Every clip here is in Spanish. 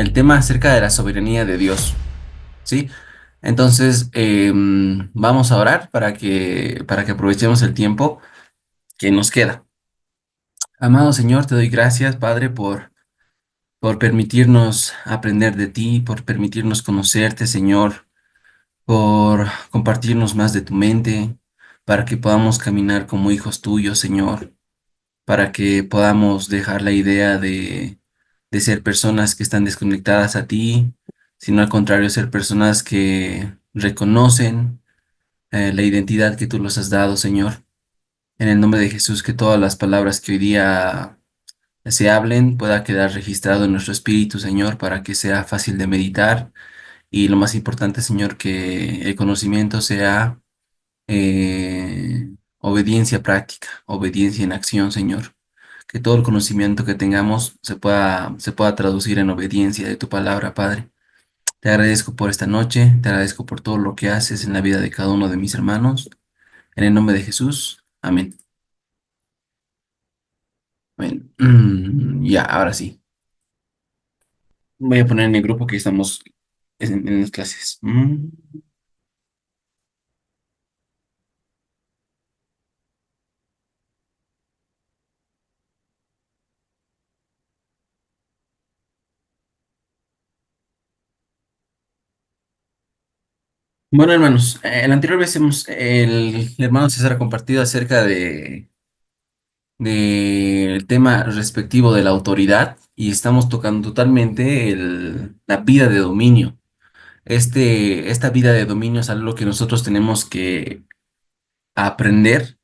el tema acerca de la soberanía de Dios, ¿sí? Entonces, vamos a orar para que aprovechemos el tiempo que nos queda. Amado Señor, te doy gracias, Padre, por permitirnos aprender de ti, por permitirnos conocerte, Señor, por compartirnos más de tu mente, para que podamos caminar como hijos tuyos, Señor, para que podamos dejar la idea de ser personas que están desconectadas a ti, sino al contrario, ser personas que reconocen la identidad que tú nos has dado, Señor. En el nombre de Jesús, que todas las palabras que hoy día se hablen pueda quedar registrado en nuestro espíritu, Señor, para que sea fácil de meditar. Y lo más importante, Señor, que el conocimiento sea obediencia práctica, obediencia en acción, Señor. Que todo el conocimiento que tengamos se pueda traducir en obediencia de tu palabra, Padre. Te agradezco por esta noche, te agradezco por todo lo que haces en la vida de cada uno de mis hermanos. En el nombre de Jesús, amén. Amén. Ya, ahora sí. Voy a poner en el grupo que estamos en las clases. Bueno, hermanos, la anterior vez el hermano César ha compartido acerca del tema respectivo de la autoridad y estamos tocando totalmente la vida de dominio. Esta vida de dominio es algo que nosotros tenemos que aprender,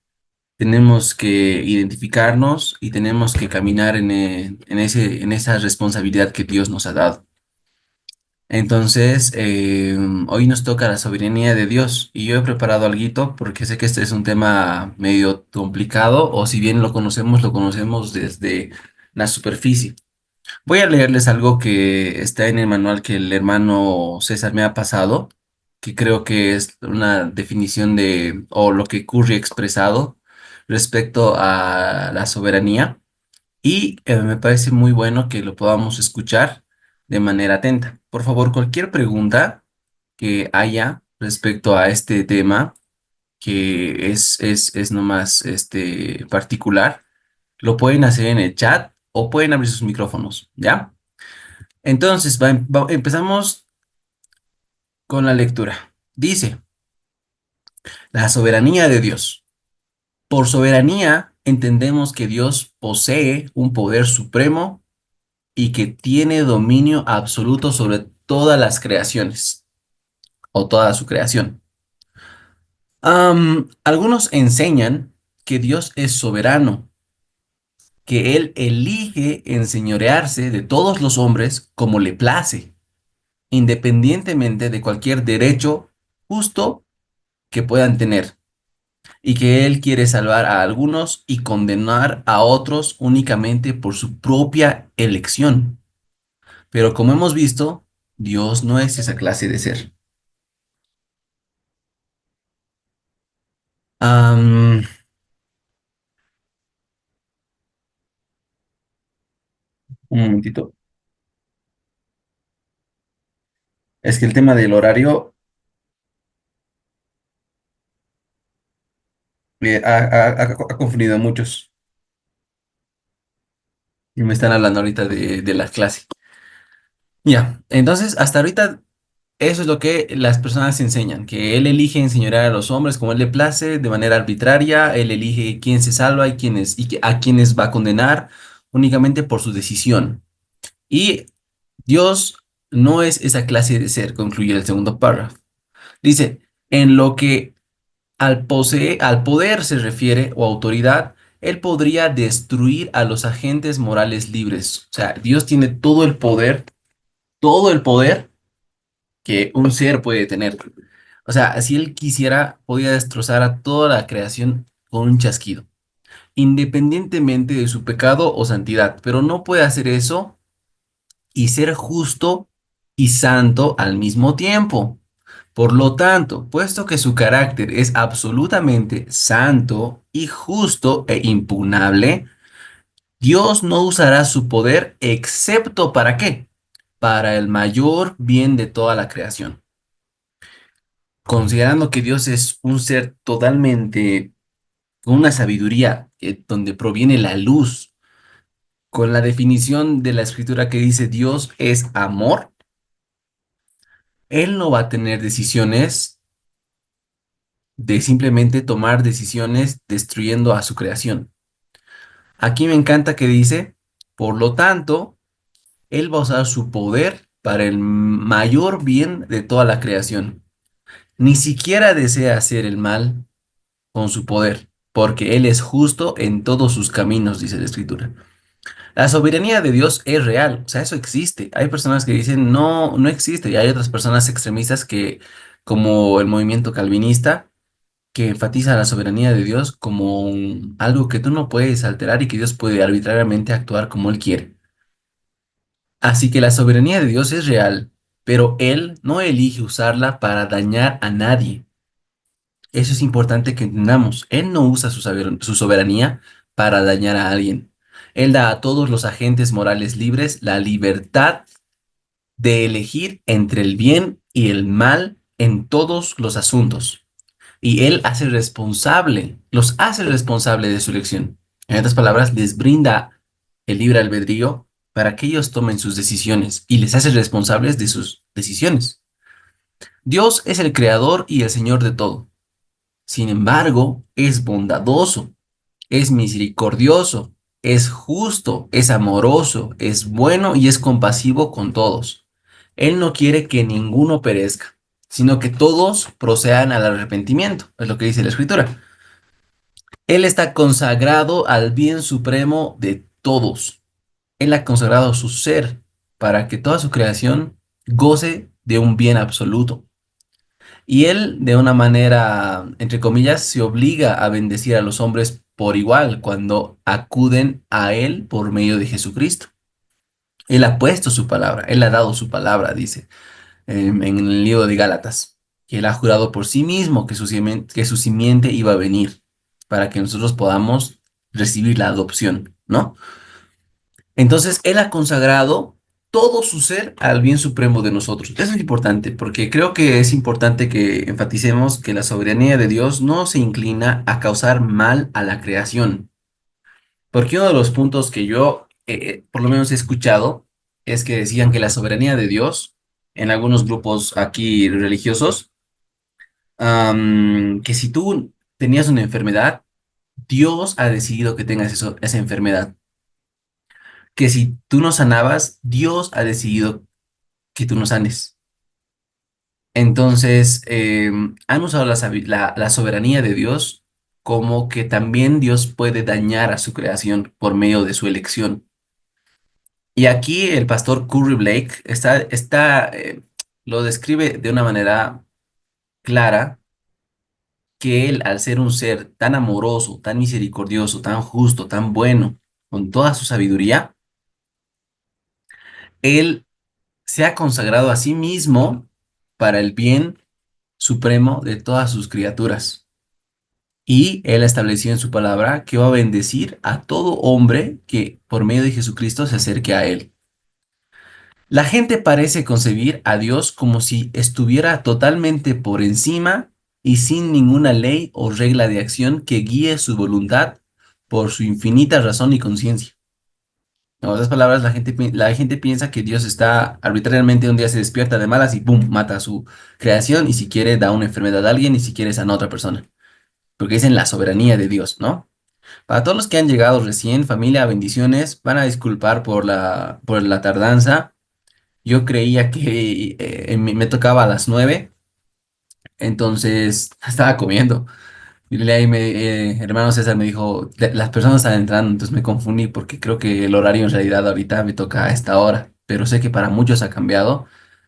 tenemos que identificarnos y tenemos que caminar en esa responsabilidad que Dios nos ha dado. Entonces, hoy nos toca la soberanía de Dios y yo he preparado alguito porque sé que este es un tema medio complicado o si bien lo conocemos desde la superficie. Voy a leerles algo que está en el manual que el hermano César me ha pasado, que creo que es una definición o lo que Curry ha expresado respecto a la soberanía. Y me parece muy bueno que lo podamos escuchar de manera atenta. Por favor, cualquier pregunta que haya respecto a este tema, que es nomás particular, lo pueden hacer en el chat o pueden abrir sus micrófonos, ¿ya? Entonces, empezamos con la lectura. Dice, la soberanía de Dios. Por soberanía entendemos que Dios posee un poder supremo y que tiene dominio absoluto sobre todas las creaciones o toda su creación. Algunos enseñan que Dios es soberano, que Él elige enseñorearse de todos los hombres como le place, independientemente de cualquier derecho justo que puedan tener, y que Él quiere salvar a algunos y condenar a otros únicamente por su propia elección. Pero como hemos visto, Dios no es esa clase de ser. Am, un momentito. Es que el tema del horario ha confundido a muchos y me están hablando ahorita de la clase. Ya, entonces hasta ahorita eso es lo que las personas enseñan, que él elige enseñorear a los hombres como él le place, de manera arbitraria, él elige quién se salva y a quiénes va a condenar únicamente por su decisión. Y Dios no es esa clase de ser, concluye el segundo párrafo. Dice, en lo que al poder se refiere o autoridad, él podría destruir a los agentes morales libres. O sea, Dios tiene todo el poder que un ser puede tener. O sea, si él quisiera, podía destrozar a toda la creación con un chasquido, independientemente de su pecado o santidad, pero no puede hacer eso y ser justo y santo al mismo tiempo. Por lo tanto, puesto que su carácter es absolutamente santo y justo e impugnable, Dios no usará su poder excepto ¿para qué? para el mayor bien de toda la creación. Considerando que Dios es un ser totalmente con una sabiduría donde proviene la luz, con la definición de la escritura que dice Dios es amor, Él no va a tener decisiones de simplemente tomar decisiones destruyendo a su creación. Aquí me encanta que dice, por lo tanto, Él va a usar su poder para el mayor bien de toda la creación. Ni siquiera desea hacer el mal con su poder, porque Él es justo en todos sus caminos, dice la Escritura. La soberanía de Dios es real, o sea, eso existe. Hay personas que dicen no, no existe, y hay otras personas extremistas que, como el movimiento calvinista, que enfatiza la soberanía de Dios como algo que tú no puedes alterar y que Dios puede arbitrariamente actuar como Él quiere. Así que la soberanía de Dios es real, pero Él no elige usarla para dañar a nadie. Eso es importante que entendamos. Él no usa su soberanía para dañar a alguien. Él da a todos los agentes morales libres la libertad de elegir entre el bien y el mal en todos los asuntos. Y Él los hace responsable de su elección. En otras palabras, les brinda el libre albedrío para que ellos tomen sus decisiones y les hace responsables de sus decisiones. Dios es el creador y el Señor de todo. Sin embargo, es bondadoso, es misericordioso, es justo, es amoroso, es bueno y es compasivo con todos. Él no quiere que ninguno perezca, sino que todos procedan al arrepentimiento, es lo que dice la Escritura. Él está consagrado al bien supremo de todos. Él ha consagrado su ser para que toda su creación goce de un bien absoluto. Y él, de una manera, entre comillas, se obliga a bendecir a los hombres por igual cuando acuden a él por medio de Jesucristo. Él ha puesto su palabra, él ha dado su palabra, dice en el libro de Gálatas, que él ha jurado por sí mismo que su simiente iba a venir para que nosotros podamos recibir la adopción, ¿no? Entonces, él ha consagrado todo su ser al bien supremo de nosotros. Eso es importante, porque creo que es importante que enfaticemos que la soberanía de Dios no se inclina a causar mal a la creación. Porque uno de los puntos que yo, por lo menos he escuchado, es que decían que la soberanía de Dios, en algunos grupos aquí religiosos, que si tú tenías una enfermedad, Dios ha decidido que tengas esa enfermedad. Que si tú no sanabas, Dios ha decidido que tú no sanes. Entonces, han usado la soberanía de Dios como que también Dios puede dañar a su creación por medio de su elección. Y aquí el pastor Curry Blake lo describe de una manera clara que él, al ser un ser tan amoroso, tan misericordioso, tan justo, tan bueno, con toda su sabiduría, él se ha consagrado a sí mismo para el bien supremo de todas sus criaturas. Y él estableció en su palabra que va a bendecir a todo hombre que por medio de Jesucristo se acerque a él. La gente parece concebir a Dios como si estuviera totalmente por encima y sin ninguna ley o regla de acción que guíe su voluntad por su infinita razón y conciencia. En otras palabras, la gente piensa que Dios está arbitrariamente un día se despierta de malas y ¡pum! Mata a su creación y si quiere da una enfermedad a alguien y si quiere sana a otra persona. Porque es en la soberanía de Dios, ¿no? Para todos los que han llegado recién, familia, bendiciones, van a disculpar por la tardanza. Yo creía que me tocaba a las 9, entonces estaba comiendo. Y hermano César me dijo, Las personas están entrando", entonces me confundí porque creo que el horario en realidad ahorita me toca a esta hora, pero sé que para muchos ha cambiado,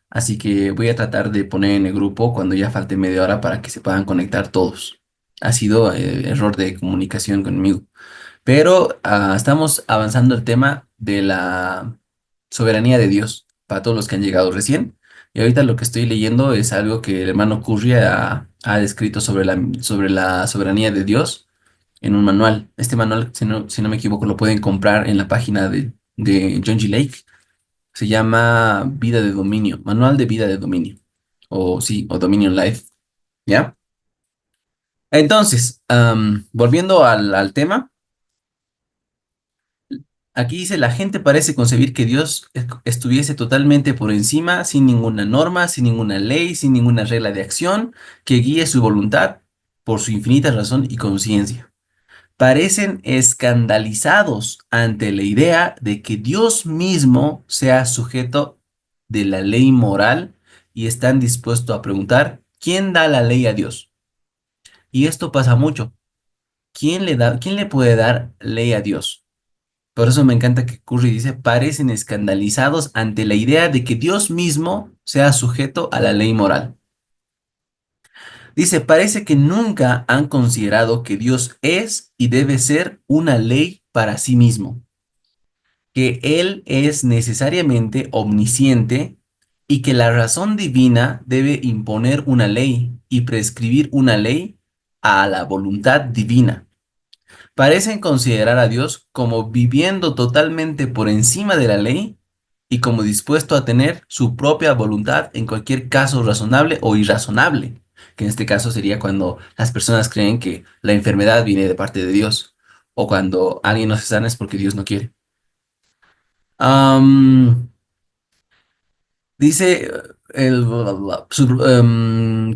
así que voy a tratar de poner en el grupo cuando ya falte media hora para que se puedan conectar todos. Ha sido error de comunicación conmigo. Pero estamos avanzando el tema de la soberanía de Dios para todos los que han llegado recién. Y ahorita lo que estoy leyendo es algo que el hermano Curry ha descrito sobre la soberanía de Dios en un manual. Este manual, si no me equivoco, lo pueden comprar en la página de John G. Lake. Se llama Vida de Dominio, Manual de Vida de Dominio, o sí, o Dominion Life, ¿ya? Entonces, volviendo al tema, aquí dice, la gente parece concebir que Dios estuviese totalmente por encima, sin ninguna norma, sin ninguna ley, sin ninguna regla de acción, que guíe su voluntad por su infinita razón y conciencia. Parecen escandalizados ante la idea de que Dios mismo sea sujeto de la ley moral y están dispuestos a preguntar, ¿quién da la ley a Dios? Y esto pasa mucho. ¿Quién le puede dar ley a Dios? Por eso me encanta que Curry dice, parecen escandalizados ante la idea de que Dios mismo sea sujeto a la ley moral. Dice, parece que nunca han considerado que Dios es y debe ser una ley para sí mismo, que Él es necesariamente omnisciente y que la razón divina debe imponer una ley y prescribir una ley a la voluntad divina. Parecen considerar a Dios como viviendo totalmente por encima de la ley y como dispuesto a tener su propia voluntad en cualquier caso razonable o irrazonable, que en este caso sería cuando las personas creen que la enfermedad viene de parte de Dios o cuando alguien no se sana es porque Dios no quiere. Am, Dice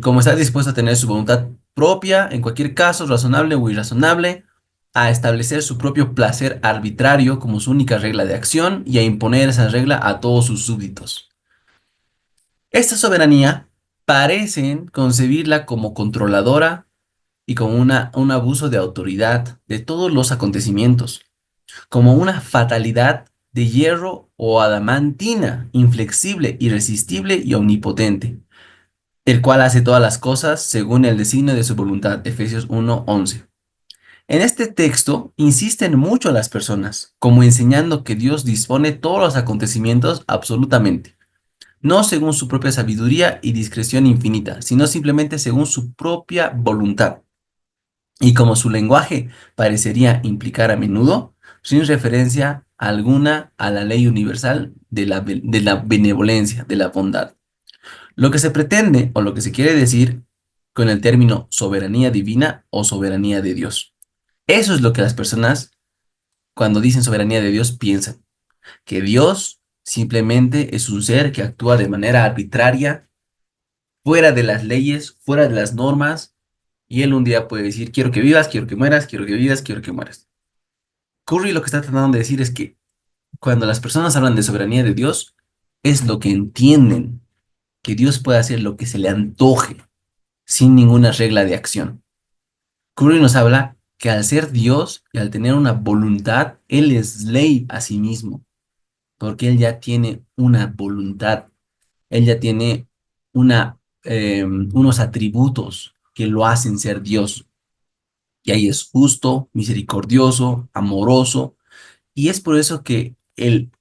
como está dispuesto a tener su voluntad propia, en cualquier caso, razonable o irrazonable, a establecer su propio placer arbitrario como su única regla de acción y a imponer esa regla a todos sus súbditos. Esta soberanía parecen concebirla como controladora y como un abuso de autoridad de todos los acontecimientos, como una fatalidad de hierro o adamantina, inflexible, irresistible y omnipotente, el cual hace todas las cosas según el designio de su voluntad. Efesios 1:11. En este texto insisten mucho las personas, como enseñando que Dios dispone todos los acontecimientos absolutamente, no según su propia sabiduría y discreción infinita, sino simplemente según su propia voluntad. Y como su lenguaje parecería implicar a menudo, sin referencia alguna a la ley universal de la benevolencia, de la bondad. Lo que se pretende o lo que se quiere decir con el término soberanía divina o soberanía de Dios. Eso es lo que las personas, cuando dicen soberanía de Dios, piensan, que Dios simplemente es un ser que actúa de manera arbitraria, fuera de las leyes, fuera de las normas, y él un día puede decir, quiero que vivas, quiero que mueras, quiero que vivas, quiero que mueras. Curry lo que está tratando de decir es que cuando las personas hablan de soberanía de Dios, es lo que entienden, que Dios puede hacer lo que se le antoje, sin ninguna regla de acción. Curry nos habla que al ser Dios y al tener una voluntad, Él es ley a sí mismo, porque Él ya tiene una voluntad, Él ya tiene unos atributos que lo hacen ser Dios. Y ahí es justo, misericordioso, amoroso, y es por eso que Él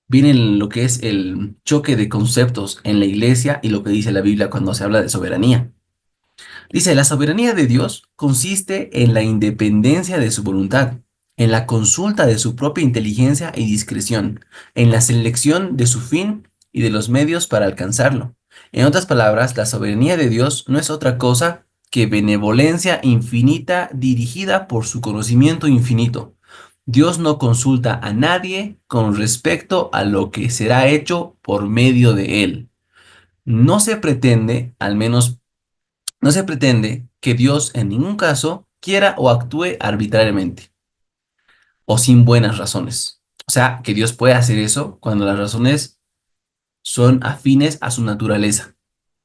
viene en lo que es el choque de conceptos en la iglesia y lo que dice la Biblia cuando se habla de soberanía. Dice, la soberanía de Dios consiste en la independencia de su voluntad, en la consulta de su propia inteligencia y discreción, en la selección de su fin y de los medios para alcanzarlo. En otras palabras, la soberanía de Dios no es otra cosa que benevolencia infinita dirigida por su conocimiento infinito. Dios no consulta a nadie con respecto a lo que será hecho por medio de él. No se pretende, al menos no se pretende que Dios en ningún caso quiera o actúe arbitrariamente o sin buenas razones. O sea, que Dios puede hacer eso cuando las razones son afines a su naturaleza.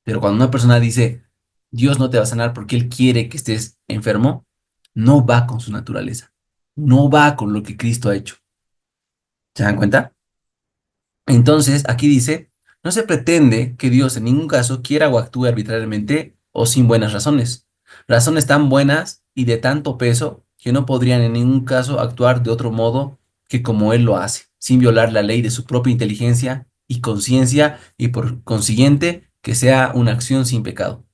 Pero cuando una persona dice, Dios no te va a sanar porque Él quiere que estés enfermo, no va con su naturaleza. No va con lo que Cristo ha hecho. ¿Se dan cuenta? Entonces, aquí dice, no se pretende que Dios en ningún caso quiera o actúe arbitrariamente o sin buenas razones. Razones tan buenas y de tanto peso que no podrían en ningún caso actuar de otro modo que como Él lo hace, sin violar la ley de su propia inteligencia y conciencia y por consiguiente que sea una acción sin pecado.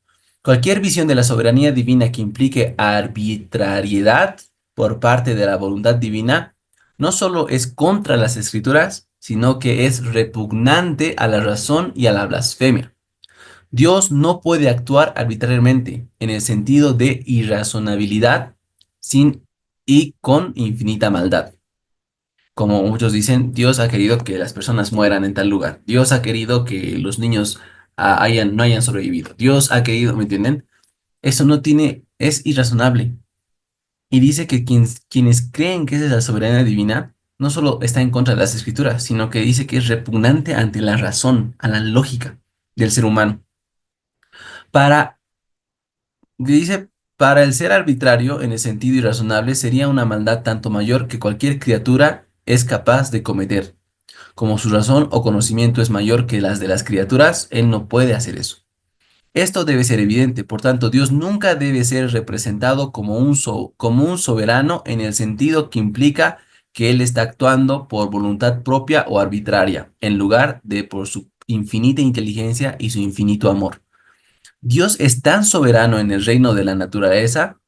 Cualquier visión de la soberanía divina que implique arbitrariedad por parte de la voluntad divina no solo es contra las escrituras, sino que es repugnante a la razón y a la blasfemia. Dios no puede actuar arbitrariamente en el sentido de irrazonabilidad sin y con infinita maldad. Como muchos dicen, Dios ha querido que las personas mueran en tal lugar. Dios ha querido que los niños no hayan sobrevivido. Dios ha querido, ¿me entienden? Eso no tiene, es irrazonable. Y dice que quienes creen que esa es la soberanía divina, no solo está en contra de las escrituras, sino que dice que es repugnante ante la razón, a la lógica del ser humano. Para, dice, para el ser arbitrario en el sentido irrazonable sería una maldad tanto mayor que cualquier criatura es capaz de cometer. Como su razón o conocimiento es mayor que las de las criaturas, él no puede hacer eso. Esto debe ser evidente, por tanto, Dios nunca debe ser representado como como un soberano en el sentido que implica que Él está actuando por voluntad propia o arbitraria, en lugar de por su infinita inteligencia y su infinito amor. Dios es tan soberano en el reino de la naturaleza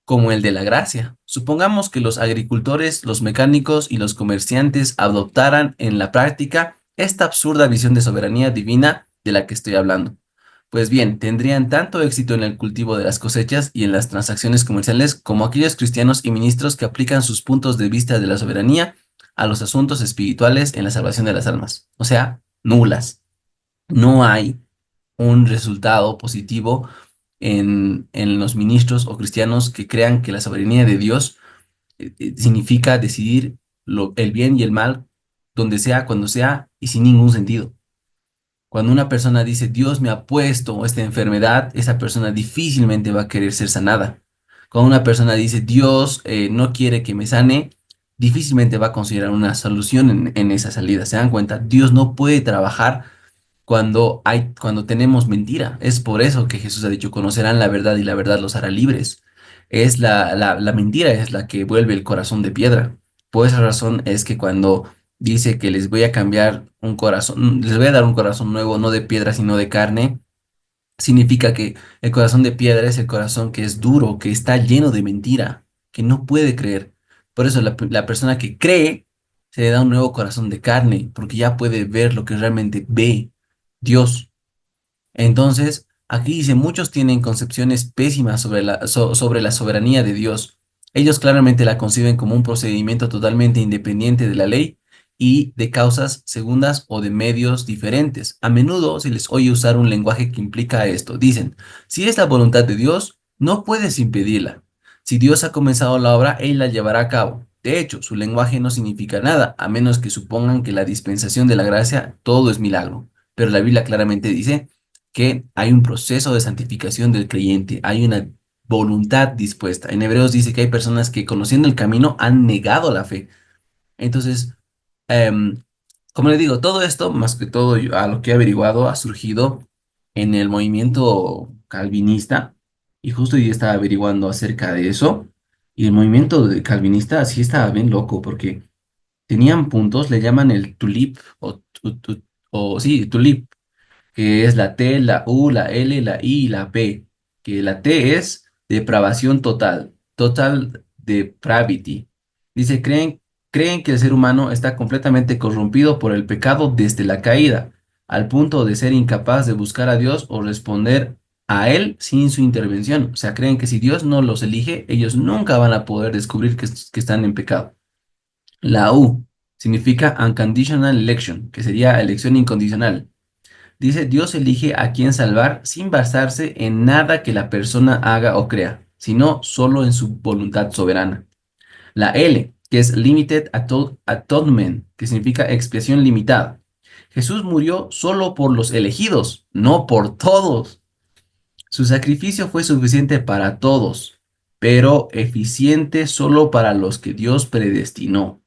como el de la gracia. Supongamos que los agricultores, los mecánicos y los comerciantes adoptaran en la práctica esta absurda visión de soberanía divina de la que estoy hablando. Pues bien, tendrían tanto éxito en el cultivo de las cosechas y en las transacciones comerciales como aquellos cristianos y ministros que aplican sus puntos de vista de la soberanía a los asuntos espirituales en la salvación de las almas. O sea, nulas. No hay un resultado positivo en los ministros o cristianos que crean que la soberanía de Dios significa decidir el bien y el mal donde sea, cuando sea y sin ningún sentido. Cuando una persona dice, Dios me ha puesto esta enfermedad, esa persona difícilmente va a querer ser sanada. Cuando una persona dice, Dios no quiere que me sane, difícilmente va a considerar una solución en esa salida. ¿Se dan cuenta? Dios no puede trabajar cuando tenemos mentira. Es por eso que Jesús ha dicho, conocerán la verdad y la verdad los hará libres. Es la mentira es la que vuelve el corazón de piedra. Por esa razón es que cuando dice que les voy a cambiar un corazón, les voy a dar un corazón nuevo, no de piedra, sino de carne, significa que el corazón de piedra es el corazón que es duro, que está lleno de mentira, que no puede creer. Por eso la persona que cree se le da un nuevo corazón de carne, porque ya puede ver lo que realmente ve Dios. Entonces, aquí dice, muchos tienen concepciones pésimas sobre la soberanía de Dios. Ellos claramente la conciben como un procedimiento totalmente independiente de la ley y de causas segundas o de medios diferentes. A menudo se les oye usar un lenguaje que implica esto. Dicen, si es la voluntad de Dios, no puedes impedirla. Si Dios ha comenzado la obra, Él la llevará a cabo. De hecho, su lenguaje no significa nada, a menos que supongan que la dispensación de la gracia todo es milagro. Pero la Biblia claramente dice que hay un proceso de santificación del creyente, hay una voluntad dispuesta. En Hebreos dice que hay personas que conociendo el camino han negado la fe. Entonces, em, como le digo, todo esto, más que todo a lo que he averiguado, ha surgido en el movimiento calvinista y justo yo estaba averiguando acerca de eso y el movimiento calvinista sí estaba bien loco porque tenían puntos, le llaman el tulip o sí, tulip que es la T, la U, la L, la I y la P, que la T es depravación total, total depravity. Dice, creen que el ser humano está completamente corrompido por el pecado desde la caída, al punto de ser incapaz de buscar a Dios o responder a Él sin su intervención. O sea, creen que si Dios no los elige, ellos nunca van a poder descubrir que están en pecado. La U significa unconditional election, que sería elección incondicional. Dice, Dios elige a quién salvar sin basarse en nada que la persona haga o crea, sino solo en su voluntad soberana. La L, que es Limited Atonement, que significa expiación limitada. Jesús murió solo por los elegidos, no por todos. Su sacrificio fue suficiente para todos, pero eficiente solo para los que Dios predestinó.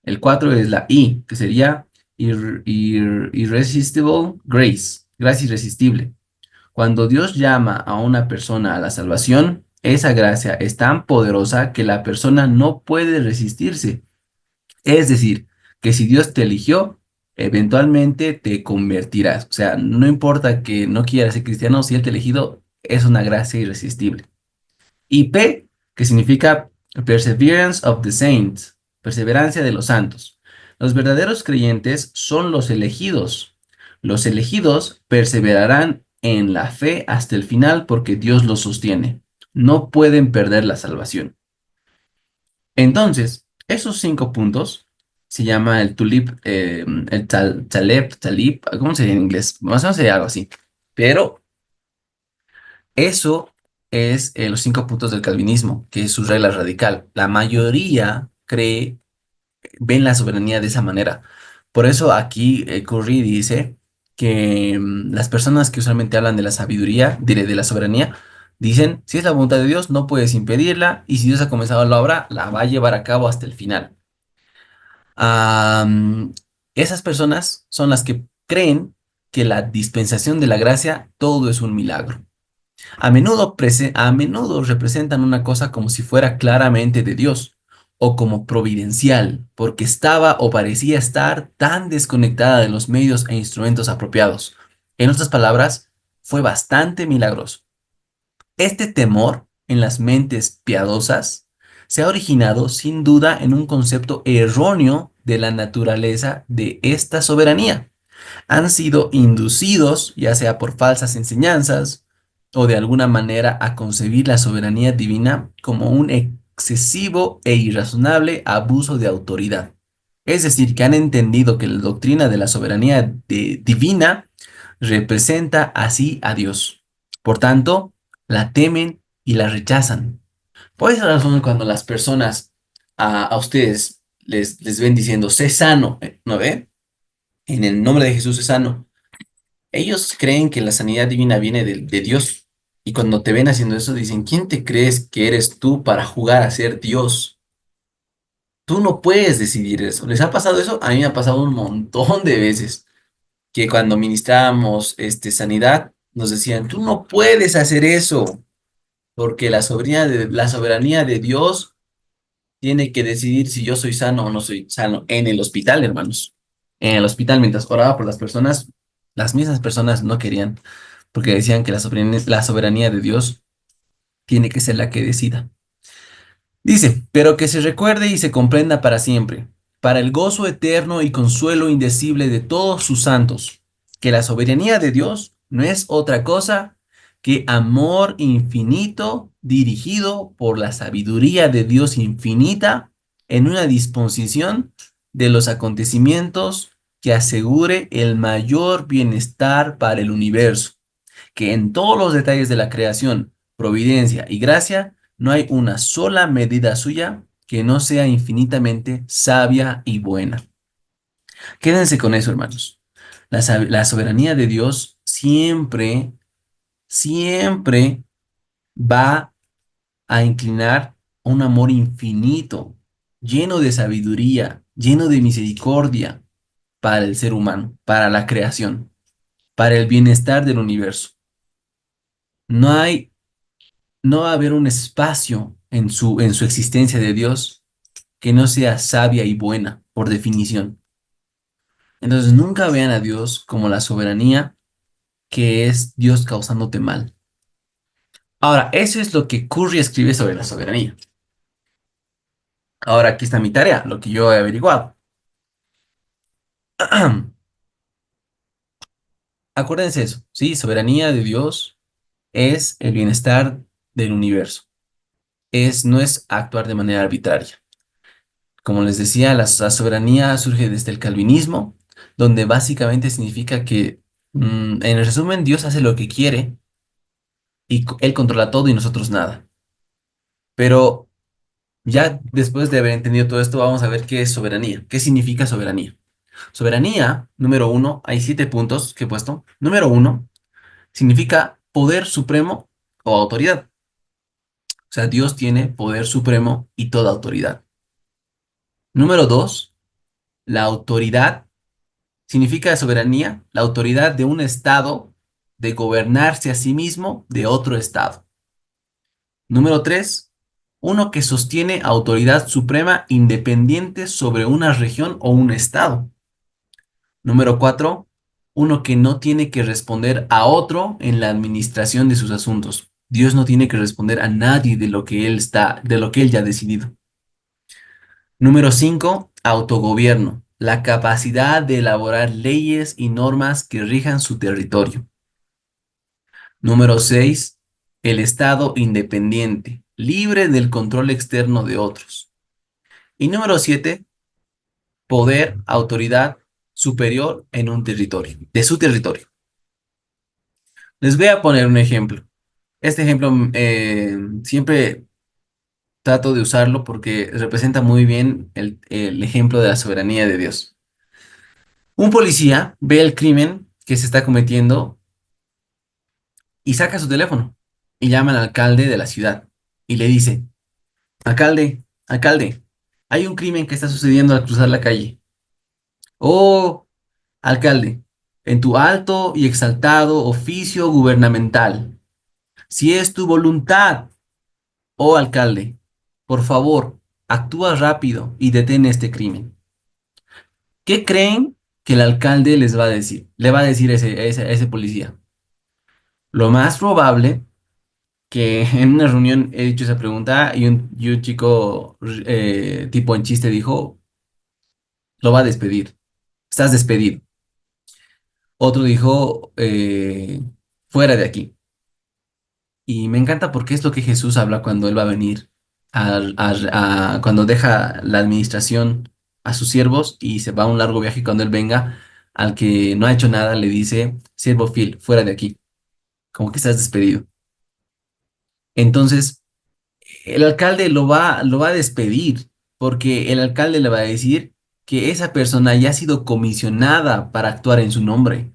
El 4 es la I, que sería Irresistible Grace, gracia irresistible. Cuando Dios llama a una persona a la salvación, esa gracia es tan poderosa que la persona no puede resistirse. Es decir, que si Dios te eligió, eventualmente te convertirás. O sea, no importa que no quieras ser cristiano, si Él te ha elegido, es una gracia irresistible. Y P, que significa Perseverance of the Saints, perseverancia de los santos. Los verdaderos creyentes son los elegidos. Los elegidos perseverarán en la fe hasta el final porque Dios los sostiene. No pueden perder la salvación. Entonces, esos 5 puntos se llama el tulip, talib, ¿cómo sería en inglés? Más o menos sería algo así. Pero eso es los 5 puntos del calvinismo, que es su regla radical. La mayoría ven la soberanía de esa manera. Por eso aquí Curry dice que las personas que usualmente hablan de la sabiduría, de la soberanía, dicen, si es la voluntad de Dios, no puedes impedirla, y si Dios ha comenzado la obra, la va a llevar a cabo hasta el final. Esas personas son las que creen que la dispensación de la gracia, todo es un milagro. A menudo representan una cosa como si fuera claramente de Dios o como providencial, porque estaba o parecía estar tan desconectada de los medios e instrumentos apropiados. En otras palabras, fue bastante milagroso. Este temor en las mentes piadosas se ha originado sin duda en un concepto erróneo de la naturaleza de esta soberanía. Han sido inducidos, ya sea por falsas enseñanzas o de alguna manera a concebir la soberanía divina como un excesivo e irrazonable abuso de autoridad. Es decir, que han entendido que la doctrina de la soberanía divina representa así a Dios. Por tanto, la temen y la rechazan. Por esa razón, cuando las personas a ustedes les ven diciendo, sé sano, ¿no ve? En el nombre de Jesús es sano. Ellos creen que la sanidad divina viene de Dios. Y cuando te ven haciendo eso, dicen, ¿quién te crees que eres tú para jugar a ser Dios? Tú no puedes decidir eso. ¿Les ha pasado eso? A mí me ha pasado un montón de veces que cuando ministrábamos sanidad, nos decían, tú no puedes hacer eso, porque la soberanía de Dios tiene que decidir si yo soy sano o no soy sano en el hospital, hermanos. En el hospital, mientras oraba por las personas, las mismas personas no querían, porque decían que la soberanía de Dios tiene que ser la que decida. Dice, pero que se recuerde y se comprenda para siempre, para el gozo eterno y consuelo indecible de todos sus santos, que la soberanía de Dios no es otra cosa que amor infinito dirigido por la sabiduría de Dios infinita en una disposición de los acontecimientos que asegure el mayor bienestar para el universo, que en todos los detalles de la creación, providencia y gracia, no hay una sola medida suya que no sea infinitamente sabia y buena. Quédense con eso, hermanos. La soberanía de Dios siempre, siempre va a inclinar a un amor infinito, lleno de sabiduría, lleno de misericordia para el ser humano, para la creación, para el bienestar del universo. No hay No va a haber un espacio en su existencia de Dios que no sea sabia y buena, por definición. Entonces, nunca vean a Dios como la soberanía que es Dios causándote mal. Ahora, eso es lo que Curry escribe sobre la soberanía. Ahora, aquí está mi tarea, lo que yo he averiguado. Acuérdense eso, ¿sí? Soberanía de Dios es el bienestar del universo. No es actuar de manera arbitraria. Como les decía, la soberanía surge desde el calvinismo, donde básicamente significa que, en resumen, Dios hace lo que quiere y Él controla todo y nosotros nada. Pero ya después de haber entendido todo esto, vamos a ver qué es soberanía. ¿Qué significa soberanía? Soberanía, número uno, hay 7 puntos que he puesto. Número uno, significa poder supremo o autoridad. O sea, Dios tiene poder supremo y toda autoridad. Número dos, la autoridad. Significa soberanía, la autoridad de un Estado de gobernarse a sí mismo de otro Estado. Número 3, uno que sostiene autoridad suprema independiente sobre una región o un Estado. Número 4, uno que no tiene que responder a otro en la administración de sus asuntos. Dios no tiene que responder a nadie de lo que él ya ha decidido. Número 5, autogobierno. la capacidad de elaborar leyes y normas que rijan su territorio. Número 6, el Estado independiente, libre del control externo de otros. Y número 7, poder, autoridad superior en un territorio, de su territorio. Les voy a poner un ejemplo. Este ejemplo siempre trato de usarlo porque representa muy bien el ejemplo de la soberanía de Dios. Un policía ve el crimen que se está cometiendo y saca su teléfono y llama al alcalde de la ciudad y le dice, alcalde, alcalde, hay un crimen que está sucediendo al cruzar la calle. Oh, alcalde, en tu alto y exaltado oficio gubernamental, si es tu voluntad, oh alcalde, por favor, actúa rápido y detén este crimen. ¿Qué creen que el alcalde les va a decir? Le va a decir ese policía. Lo más probable que en una reunión he dicho esa pregunta y un chico tipo en chiste dijo, lo va a despedir. Estás despedido. Otro dijo, fuera de aquí. Y me encanta porque es lo que Jesús habla cuando Él va a venir, cuando deja la administración a sus siervos y se va a un largo viaje. Cuando Él venga, al que no ha hecho nada, le dice, siervo fiel, fuera de aquí, como que estás despedido. Entonces, el alcalde lo va a despedir porque el alcalde le va a decir que esa persona ya ha sido comisionada para actuar en su nombre.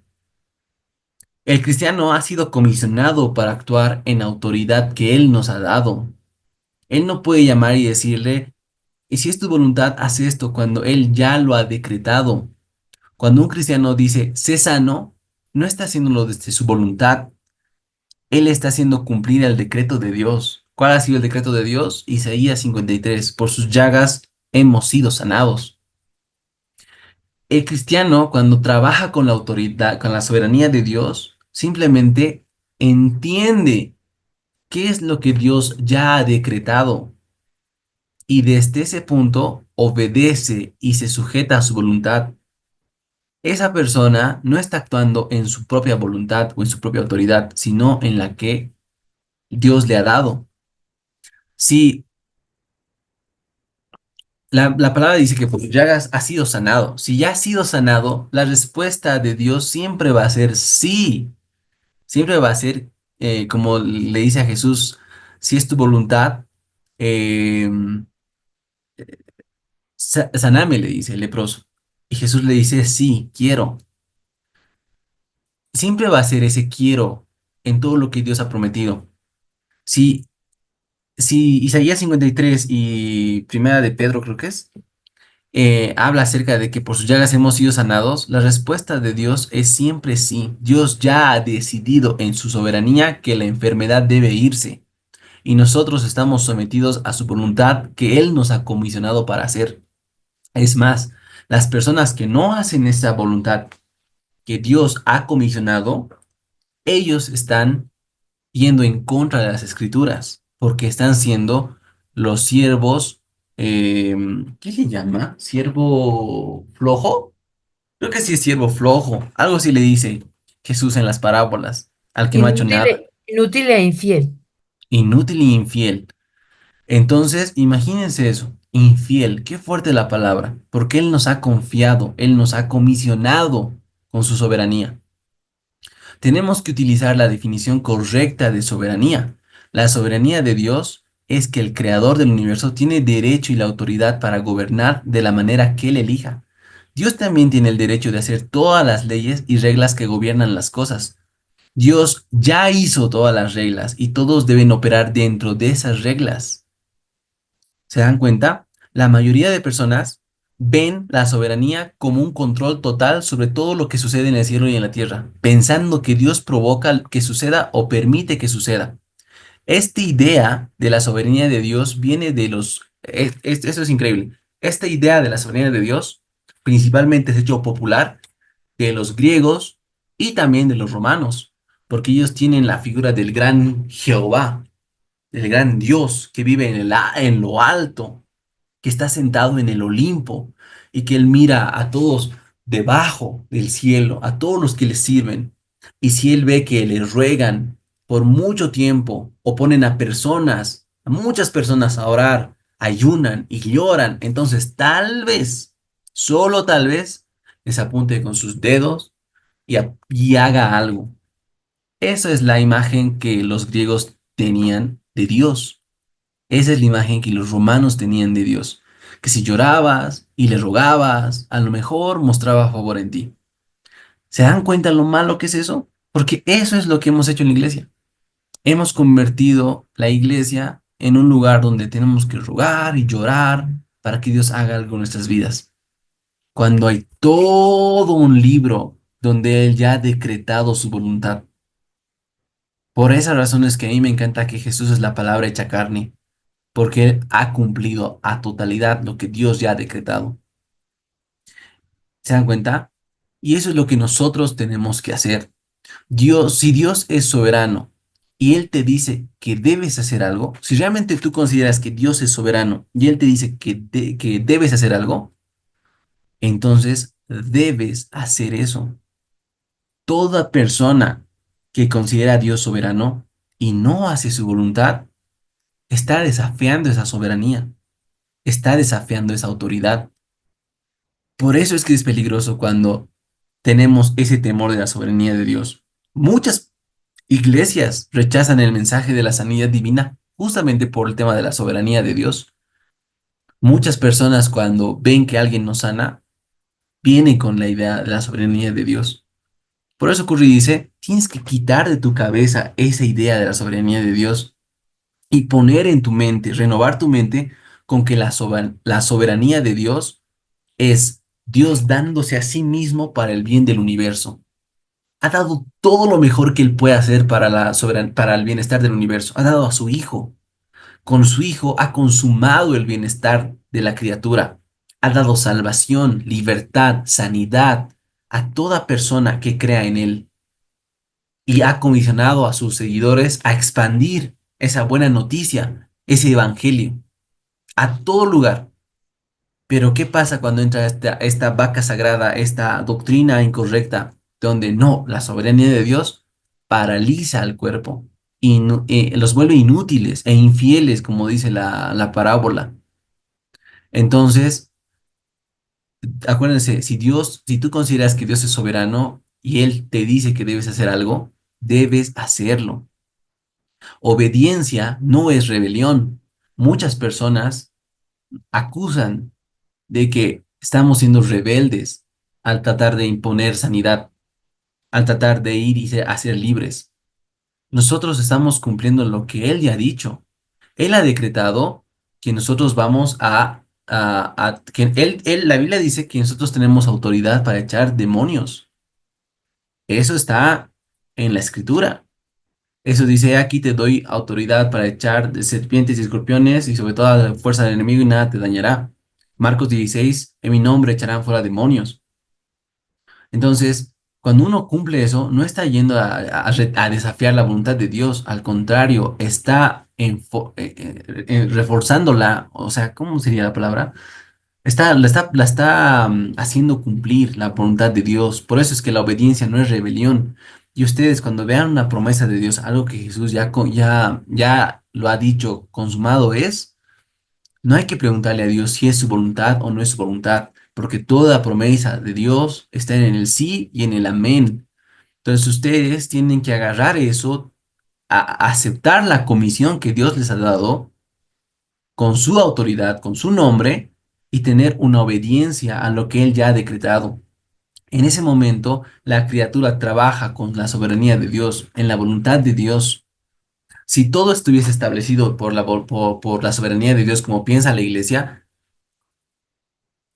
El cristiano ha sido comisionado para actuar en autoridad que Él nos ha dado. Él no puede llamar y decirle, y si es tu voluntad, haz esto cuando Él ya lo ha decretado. Cuando un cristiano dice, sé sano, no está haciéndolo desde su voluntad. Él está haciendo cumplir el decreto de Dios. ¿Cuál ha sido el decreto de Dios? Isaías 53, por sus llagas hemos sido sanados. El cristiano, cuando trabaja con la autoridad, con la soberanía de Dios, simplemente entiende qué es lo que Dios ya ha decretado y desde ese punto obedece y se sujeta a su voluntad. Esa persona no está actuando en su propia voluntad o en su propia autoridad, sino en la que Dios le ha dado. Si la palabra dice que por sus llagas ha sido sanado, si ya ha sido sanado, la respuesta de Dios siempre va a ser sí, siempre va a ser como le dice a Jesús, si es tu voluntad, eh, saname, le dice el leproso. Y Jesús le dice, sí, quiero. Siempre va a ser ese quiero en todo lo que Dios ha prometido. Si, si Isaías 53 y Primera de Pedro, creo que es, habla acerca de que por sus llagas hemos sido sanados, la respuesta de Dios es siempre sí. Dios ya ha decidido en su soberanía que la enfermedad debe irse y nosotros estamos sometidos a su voluntad que Él nos ha comisionado para hacer. Es más, las personas que no hacen esa voluntad que Dios ha comisionado, ellos están yendo en contra de las escrituras, porque están siendo los siervos, eh, ¿qué se llama? ¿Siervo flojo? Creo que sí es siervo flojo, algo así le dice Jesús en las parábolas, al que no ha hecho Inútil, nada, inútil e infiel. inútil y infiel. Entonces, imagínense eso, infiel, qué fuerte la palabra, porque Él nos ha confiado, Él nos ha comisionado con su soberanía. Tenemos que utilizar la definición correcta de soberanía. La soberanía de Dios es que el creador del universo tiene derecho y la autoridad para gobernar de la manera que él elija. Dios también tiene el derecho de hacer todas las leyes y reglas que gobiernan las cosas. Dios ya hizo todas las reglas y todos deben operar dentro de esas reglas. ¿Se dan cuenta? La mayoría de personas ven la soberanía como un control total sobre todo lo que sucede en el cielo y en la tierra, pensando que Dios provoca que suceda o permite que suceda. Esta idea de la soberanía de Dios viene de eso es increíble. Esta idea de la soberanía de Dios principalmente se ha hecho popular de los griegos y también de los romanos, porque ellos tienen la figura del gran Jehová, del gran Dios que vive en lo alto, que está sentado en el Olimpo. y que Él mira a todos debajo del cielo, a todos los que le sirven. Y si Él ve que le ruegan por mucho tiempo o ponen a personas, a muchas personas a orar, ayunan y lloran, entonces tal vez, solo tal vez, les apunte con sus dedos y haga algo. Esa es la imagen que los griegos tenían de Dios. Esa es la imagen que los romanos tenían de Dios. Que si llorabas y le rogabas, a lo mejor mostraba favor en ti. ¿Se dan cuenta lo malo que es eso? Porque eso es lo que hemos hecho en la iglesia. Hemos convertido la iglesia en un lugar donde tenemos que rogar y llorar para que Dios haga algo en nuestras vidas. Cuando hay todo un libro donde Él ya ha decretado su voluntad. Por esa razón es que a mí me encanta que Jesús es la palabra hecha carne, porque Él ha cumplido a totalidad lo que Dios ya ha decretado. ¿Se dan cuenta? Y eso es lo que nosotros tenemos que hacer. Dios, si Dios es soberano y Él te dice que debes hacer algo, si realmente tú consideras que Dios es soberano y Él te dice que debes hacer algo, entonces debes hacer eso. Toda persona que considera a Dios soberano y no hace su voluntad, está desafiando esa soberanía, está desafiando esa autoridad. Por eso es que es peligroso cuando tenemos ese temor de la soberanía de Dios. Muchas iglesias rechazan el mensaje de la sanidad divina justamente por el tema de la soberanía de Dios. Muchas personas cuando ven que alguien no sana, vienen con la idea de la soberanía de Dios. Por eso Curry dice, tienes que quitar de tu cabeza esa idea de la soberanía de Dios y poner en tu mente, renovar tu mente con que la soberanía de Dios es Dios dándose a sí mismo para el bien del universo. Ha dado todo lo mejor que Él puede hacer para para el bienestar del universo. Ha dado a su Hijo. Con su Hijo ha consumado el bienestar de la criatura. Ha dado salvación, libertad, sanidad a toda persona que crea en Él. Y ha comisionado a sus seguidores a expandir esa buena noticia, ese evangelio, a todo lugar. Pero ¿qué pasa cuando entra esta vaca sagrada, esta doctrina incorrecta, donde no, la soberanía de Dios paraliza al cuerpo y los vuelve inútiles e infieles, como dice la parábola? Entonces, acuérdense, si tú consideras que Dios es soberano y Él te dice que debes hacer algo, debes hacerlo. Obediencia no es rebelión. Muchas personas acusan de que estamos siendo rebeldes al tratar de imponer sanidad, al tratar de ir a ser libres. Nosotros estamos cumpliendo lo que Él ya ha dicho. Él ha decretado que nosotros vamos que la Biblia dice que nosotros tenemos autoridad para echar demonios. Eso está en la Escritura. Eso dice, aquí te doy autoridad para echar de serpientes y escorpiones y sobre toda la fuerza del enemigo y nada te dañará. Marcos 16, en mi nombre echarán fuera demonios. Entonces, cuando uno cumple eso, no está yendo a desafiar la voluntad de Dios, al contrario, está reforzándola, o sea, ¿cómo sería la palabra? Haciendo cumplir la voluntad de Dios. Por eso es que la obediencia no es rebelión. Y ustedes cuando vean una promesa de Dios, algo que Jesús ya lo ha dicho, consumado es, no hay que preguntarle a Dios si es su voluntad o no es su voluntad, porque toda promesa de Dios está en el sí y en el amén. Entonces ustedes tienen que agarrar eso, a aceptar la comisión que Dios les ha dado con su autoridad, con su nombre, y tener una obediencia a lo que Él ya ha decretado. En ese momento, la criatura trabaja con la soberanía de Dios, en la voluntad de Dios. Si todo estuviese establecido por la soberanía de Dios, como piensa la iglesia,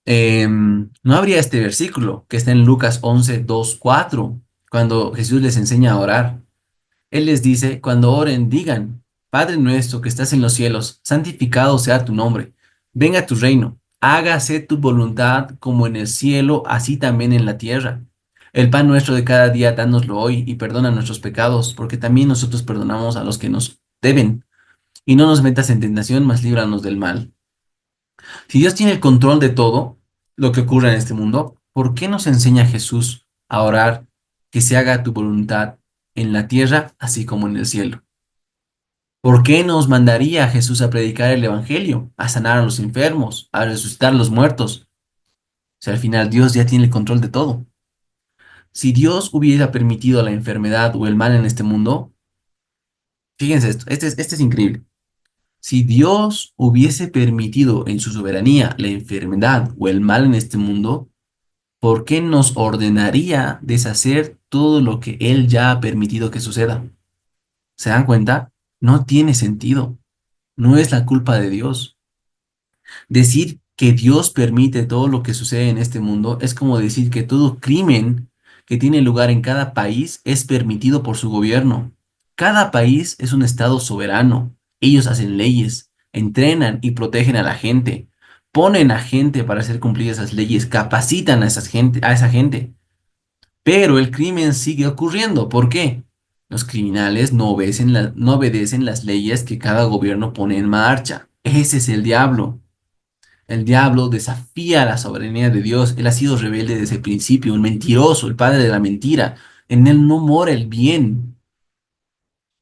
no habría este versículo que está en Lucas 11, 2, 4, cuando Jesús les enseña a orar. Él les dice, cuando oren, digan, Padre nuestro que estás en los cielos, santificado sea tu nombre, venga tu reino, hágase tu voluntad como en el cielo, así también en la tierra. El pan nuestro de cada día, dánoslo hoy y perdona nuestros pecados, porque también nosotros perdonamos a los que nos deben. Y no nos metas en tentación, mas líbranos del mal. Si Dios tiene el control de todo, lo que ocurre en este mundo, ¿por qué nos enseña Jesús a orar que se haga tu voluntad en la tierra así como en el cielo? ¿Por qué nos mandaría Jesús a predicar el Evangelio, a sanar a los enfermos, a resucitar a los muertos? O sea, al final Dios ya tiene el control de todo. Si Dios hubiera permitido la enfermedad o el mal en este mundo, fíjense esto, este es increíble. Si Dios hubiese permitido en su soberanía la enfermedad o el mal en este mundo, ¿por qué nos ordenaría deshacer todo lo que Él ya ha permitido que suceda? ¿Se dan cuenta? No tiene sentido. No es la culpa de Dios. Decir que Dios permite todo lo que sucede en este mundo es como decir que todo crimen que tiene lugar en cada país es permitido por su gobierno. Cada país es un estado soberano. Ellos hacen leyes, entrenan y protegen a la gente, ponen a gente para hacer cumplir esas leyes, capacitan a esa gente. Pero el crimen sigue ocurriendo. ¿Por qué? Los criminales no obedecen las leyes que cada gobierno pone en marcha. Ese es el diablo. El diablo desafía la soberanía de Dios. Él ha sido rebelde desde el principio, un mentiroso, el padre de la mentira. En él no mora el bien.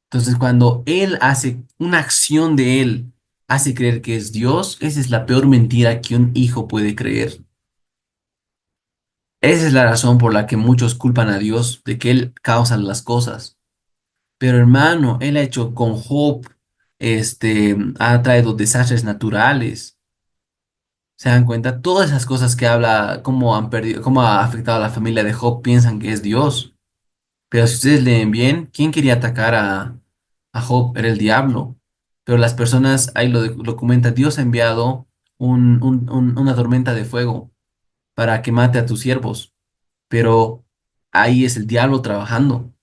Entonces, cuando él hace una acción de él, hace creer que es Dios, esa es la peor mentira que un hijo puede creer. Esa es la razón por la que muchos culpan a Dios de que él causa las cosas. Pero hermano, él ha hecho con Job, ha traído desastres naturales. ¿Se dan cuenta? Todas esas cosas que habla, cómo han perdido, cómo ha afectado a la familia de Job, piensan que es Dios. Pero si ustedes leen bien, ¿quién quería atacar a Job? Era el diablo. Pero las personas, ahí lo comenta, Dios ha enviado una tormenta de fuego para que mate a tus siervos. Pero ahí es el diablo trabajando.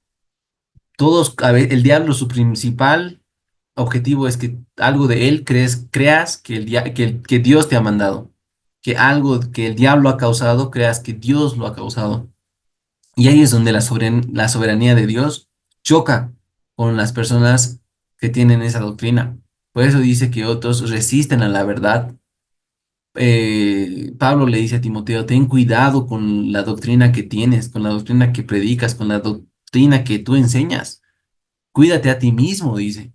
El diablo, su principal objetivo es que algo de él creas que, que Dios te ha mandado, que algo que el diablo ha causado, creas que Dios lo ha causado. Y ahí es donde la soberanía de Dios choca con las personas que tienen esa doctrina. Por eso dice que otros resisten a la verdad. Pablo le dice a Timoteo, ten cuidado con la doctrina que tienes, con la doctrina que predicas, con la doctrina que tú enseñas. Cuídate a ti mismo, dice.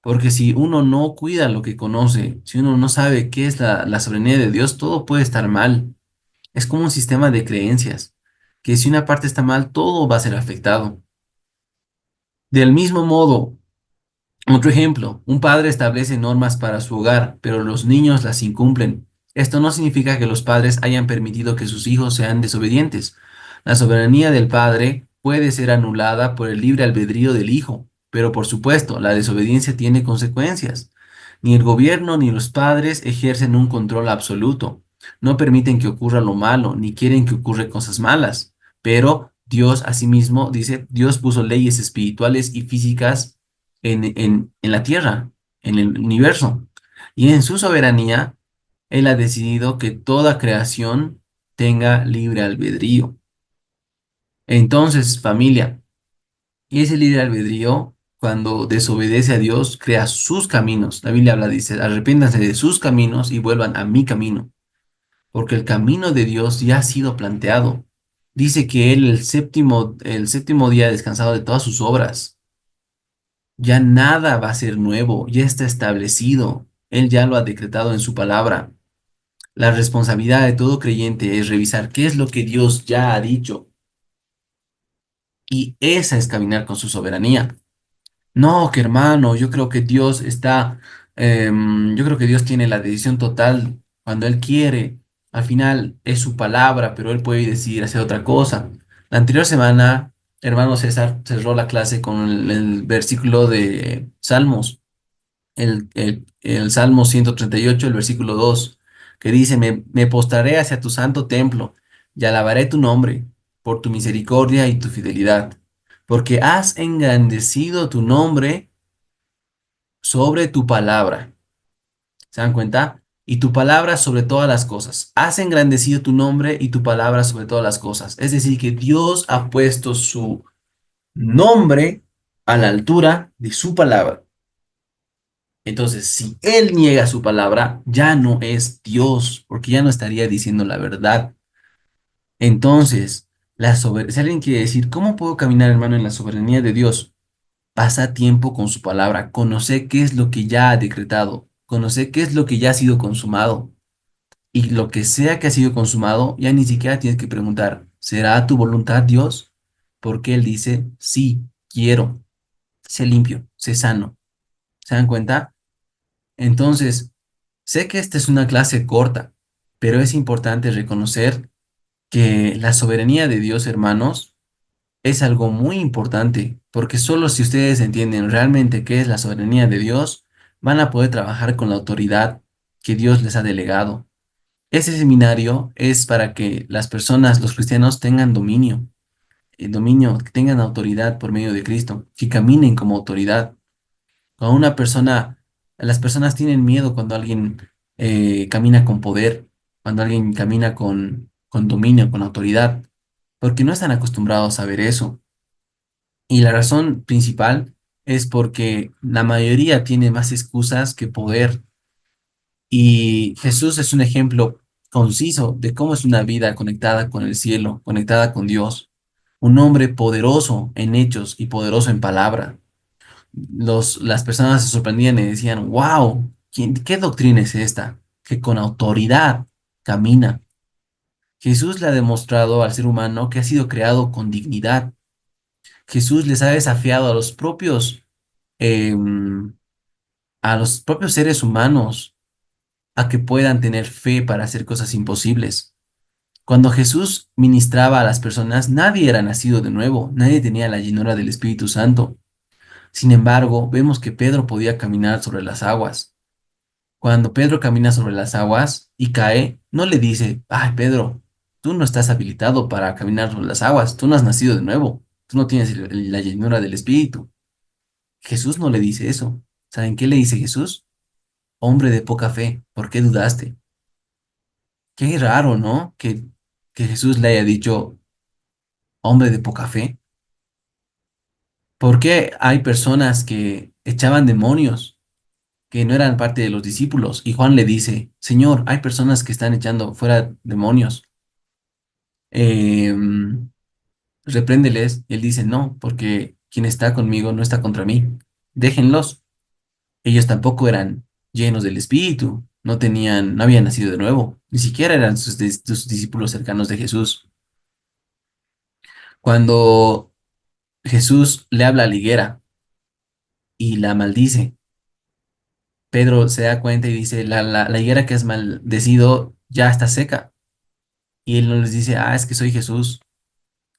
Porque si uno no cuida lo que conoce, si uno no sabe qué es la soberanía de Dios, todo puede estar mal. Es como un sistema de creencias, que si una parte está mal, todo va a ser afectado. Del mismo modo, otro ejemplo, un padre establece normas para su hogar, pero los niños las incumplen. Esto no significa que los padres hayan permitido que sus hijos sean desobedientes. La soberanía del padre puede ser anulada por el libre albedrío del hijo, pero por supuesto, la desobediencia tiene consecuencias. Ni el gobierno ni los padres ejercen un control absoluto. No permiten que ocurra lo malo, ni quieren que ocurra cosas malas. Pero Dios asimismo dice, Dios puso leyes espirituales y físicas en la tierra, en el universo. Y en su soberanía, Él ha decidido que toda creación tenga libre albedrío. Entonces, familia, y ese libre albedrío, cuando desobedece a Dios, crea sus caminos. La Biblia habla, dice, arrepiéntanse de sus caminos y vuelvan a mi camino, porque el camino de Dios ya ha sido planteado. Dice que Él el séptimo día ha descansado de todas sus obras. Ya nada va a ser nuevo, ya está establecido. Él ya lo ha decretado en su palabra. La responsabilidad de todo creyente es revisar qué es lo que Dios ya ha dicho. Y esa es caminar con su soberanía. No, que hermano, yo creo que Dios tiene la decisión total cuando Él quiere. Al final es su palabra, pero Él puede decidir hacer otra cosa. La anterior semana, hermano César cerró la clase con el versículo de Salmos. El Salmo 138 el versículo 2 que dice, me postraré hacia tu santo templo y alabaré tu nombre por tu misericordia y tu fidelidad, porque has engrandecido tu nombre sobre tu palabra. ¿Se dan cuenta? Y tu palabra sobre todas las cosas. Has engrandecido tu nombre y tu palabra sobre todas las cosas. Es decir, que Dios ha puesto su nombre a la altura de su palabra. Entonces, si él niega su palabra, ya no es Dios, porque ya no estaría diciendo la verdad. Entonces, si alguien quiere decir, ¿cómo puedo caminar, hermano, en la soberanía de Dios? Pasa tiempo con su palabra, conoce qué es lo que ya ha decretado, conoce qué es lo que ya ha sido consumado. Y lo que sea que ha sido consumado, ya ni siquiera tienes que preguntar, ¿será tu voluntad, Dios? Porque Él dice, sí, quiero, sé limpio, sé sano. ¿Se dan cuenta? Entonces, sé que esta es una clase corta, pero es importante reconocer que la soberanía de Dios, hermanos, es algo muy importante, porque solo si ustedes entienden realmente qué es la soberanía de Dios, van a poder trabajar con la autoridad que Dios les ha delegado. Ese seminario es para que las personas, los cristianos, tengan dominio, dominio, que tengan autoridad por medio de Cristo, que caminen como autoridad. Cuando una persona, las personas tienen miedo cuando alguien camina con poder, cuando alguien camina con dominio, con autoridad, porque no están acostumbrados a ver eso. Y la razón principal es porque la mayoría tiene más excusas que poder. Y Jesús es un ejemplo conciso de cómo es una vida conectada con el cielo, conectada con Dios. Un hombre poderoso en hechos y poderoso en palabra. Las personas se sorprendían y decían, wow, ¿qué doctrina es esta? Que con autoridad camina. Jesús le ha demostrado al ser humano que ha sido creado con dignidad. Jesús les ha desafiado em, a los propios seres humanos a que puedan tener fe para hacer cosas imposibles. Cuando Jesús ministraba a las personas, nadie era nacido de nuevo, nadie tenía la llenura del Espíritu Santo. Sin embargo, vemos que Pedro podía caminar sobre las aguas. Cuando Pedro camina sobre las aguas y cae, no le dice, ay, Pedro, tú no estás habilitado para caminar sobre las aguas, tú no has nacido de nuevo, tú no tienes la llenura del Espíritu. Jesús no le dice eso. ¿Saben qué le dice Jesús? Hombre de poca fe, ¿por qué dudaste? Qué raro, ¿no? Que Jesús le haya dicho hombre de poca fe. ¿Por qué hay personas que echaban demonios que no eran parte de los discípulos? Y Juan le dice, Señor, hay personas que están echando fuera demonios. Em, Repréndeles. Y él dice, no, porque quien está conmigo no está contra mí. Déjenlos. Ellos tampoco eran llenos del Espíritu, no habían nacido de nuevo, ni siquiera eran sus discípulos cercanos de Jesús. Cuando Jesús le habla a la higuera y la maldice, Pedro se da cuenta y dice, la higuera que has maldecido ya está seca. Y él no les dice, ah, es que soy Jesús.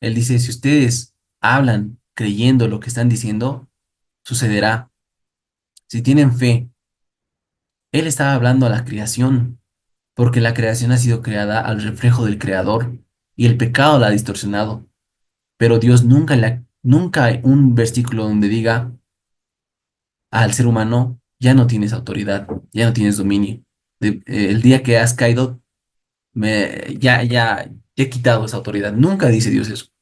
Él dice, si ustedes hablan creyendo lo que están diciendo, sucederá. Si tienen fe, él estaba hablando a la creación, porque la creación ha sido creada al reflejo del Creador y el pecado la ha distorsionado. Pero Dios nunca hay un versículo donde diga al ser humano, ya no tienes autoridad, ya no tienes dominio. El día que has caído, ya he quitado esa autoridad. Nunca dice Dios eso.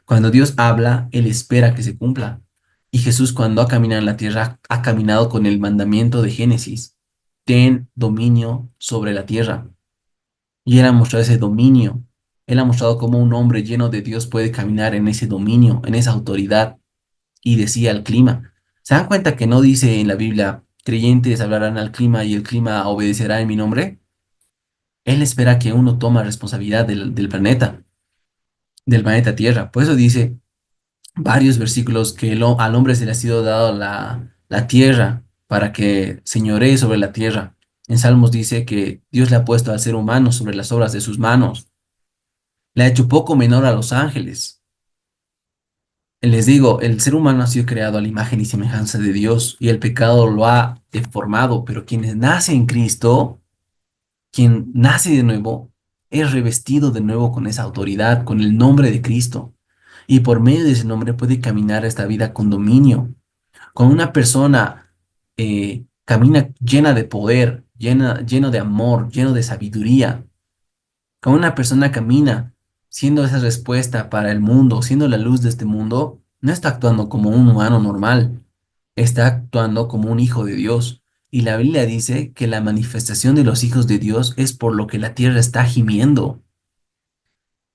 Cuando Dios habla, Él espera que se cumpla. Y Jesús, cuando ha caminado en la tierra, ha caminado con el mandamiento de Génesis. Ten dominio sobre la tierra. Y Él ha mostrado ese dominio. Él ha mostrado cómo un hombre lleno de Dios puede caminar en ese dominio, en esa autoridad. Y decía al clima. ¿Se dan cuenta que no dice en la Biblia, creyentes hablarán al clima y el clima obedecerá en mi nombre? Él espera que uno tome responsabilidad del planeta Tierra. Por eso dice varios versículos que al hombre se le ha sido dado la tierra para que señoree sobre la tierra. En Salmos dice que Dios le ha puesto al ser humano sobre las obras de sus manos. Le ha hecho poco menor a los ángeles. Les digo, el ser humano ha sido creado a la imagen y semejanza de Dios y el pecado lo ha deformado, pero quien nace en Cristo, quien nace de nuevo, es revestido de nuevo con esa autoridad, con el nombre de Cristo. Y por medio de ese nombre puede caminar esta vida con dominio. Cuando una persona camina llena de poder, lleno de amor, lleno de sabiduría, cuando una persona camina siendo esa respuesta para el mundo, siendo la luz de este mundo, no está actuando como un humano normal, está actuando como un hijo de Dios. Y la Biblia dice que la manifestación de los hijos de Dios es por lo que la tierra está gimiendo.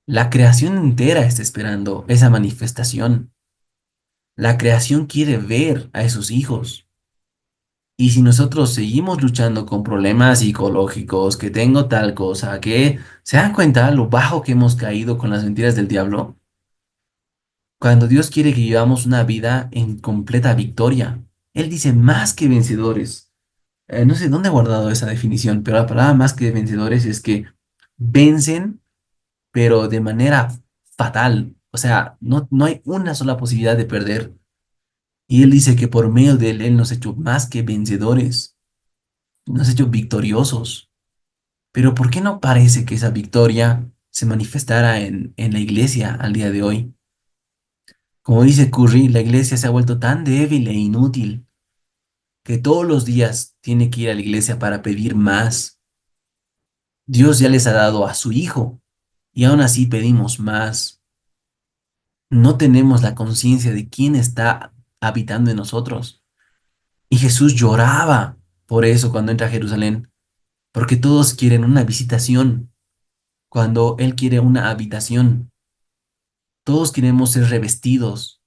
La creación entera está esperando esa manifestación. La creación quiere ver a esos hijos. Y si nosotros seguimos luchando con problemas psicológicos, que tengo tal cosa, que se dan cuenta lo bajo que hemos caído con las mentiras del diablo, cuando Dios quiere que vivamos una vida en completa victoria, Él dice más que vencedores. No sé dónde he guardado esa definición, pero la palabra más que vencedores es que vencen, pero de manera fatal. O sea, no hay una sola posibilidad de perder. Y Él dice que por medio de Él, Él nos ha hecho más que vencedores, nos ha hecho victoriosos. Pero ¿por qué no parece que esa victoria se manifestara en la iglesia al día de hoy? Como dice Curry, la iglesia se ha vuelto tan débil e inútil que todos los días tiene que ir a la iglesia para pedir más. Dios ya les ha dado a su Hijo y aún así pedimos más. No tenemos la conciencia de quién está habitando en nosotros. Y Jesús lloraba por eso cuando entra a Jerusalén, porque todos quieren una visitación, cuando Él quiere una habitación. Todos queremos ser revestidos,